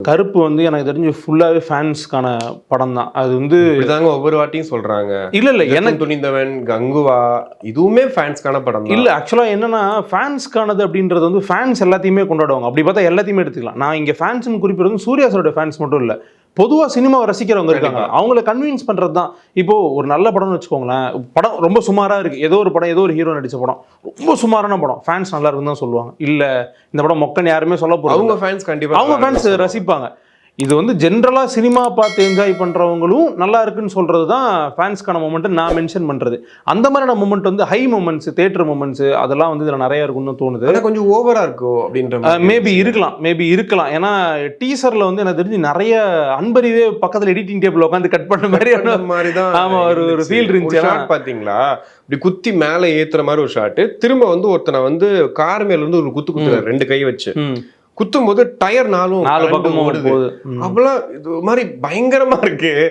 கருப்பு வந்து எனக்கு தெரிஞ்சு ஃபுல்லாவே ஃபேன்ஸ்க்கான படம் தான். அது வந்து இதாங்க ஒவ்வொரு வாட்டியும் சொல்றாங்க. இல்ல எனக்கு துணிந்தவன், கங்குவா இதுவுமே ஃபேன்ஸ்க்கான படம் தான். இல்ல ஆக்சுவலா என்னன்னா ஃபேன்ஸ்க்கானது அப்படின்றது வந்து ஃபேன்ஸ் எல்லாத்தையுமே கொண்டாடுவாங்க. அப்படி பார்த்தா எல்லாத்தையுமே எடுத்துக்கலாம். நான் இங்க ஃபேன்ஸ்னு குறிப்பிடுறது சூர்யா சாரோட ஃபேன்ஸ் மட்டும் இல்ல. பொதுவா சினிமாவை ரசிக்கிறவங்க இருக்காங்க. அவங்கள கன்வின்ஸ் பண்றது தான். இப்போ ஒரு நல்ல படம்னு வச்சுக்கோங்களேன். படம் ரொம்ப சுமாரா இருக்கு. ஏதோ ஒரு படம், ஏதோ ஒரு ஹீரோ நடிச்ச படம். ரொம்ப சுமாரான படம். ஃபேன்ஸ் நல்லா இருக்குன்னு தான் சொல்லுவாங்க. இல்ல இந்த படம் மொக்கன்னு யாருமே சொல்ல போறது. அவங்க ஃபேன்ஸ் கண்டிப்பா அவங்க ஃபேன்ஸ் ரசிப்பாங்க. இது வந்து ஜென்ரலா சினிமா பார்த்து என்ஜாய் பண்றவங்களும் நல்லா இருக்குன்னு சொல்றது தான் ஃபேன்ஸ்க்கான மொமெண்ட் நான் மென்ஷன் பண்றது. அந்த மாதிரியான மொமெண்ட் வந்து ஹை மொமெண்ட்ஸ், தியேட்டர் மொமெண்ட்ஸ் அதெல்லாம் வந்து இதுல நிறைய இருக்குன்னு தோணுது. ஆனா கொஞ்சம் ஓவரா இருக்கோ அப்படின்ற மேபி இருக்கலாம். ஏன்னா டீசர்ல வந்து எனக்கு தெரிஞ்சு நிறைய அன்பறிவே பக்கத்துல எடிட்டிங் டேபிள் உட்காந்து கட் பண்ண மாதிரி தான். ஆமா ஒரு ஃபீல் இருந்துச்சு. ஷாட் பாத்தீங்களா? இப்படி குத்தி மேல ஏத்துற மாதிரி ஒரு ஷாட். திரும்ப வந்து ஒருத்தனை வந்து கார் மேல இருந்து ஒரு குத்து குத்துறாரு 2 கை வச்சு. குத்தும் போது டயர் 4 பக்கமும் ஓடுது. அவ்வளவு இது மாதிரி பயங்கரமா இருக்கு.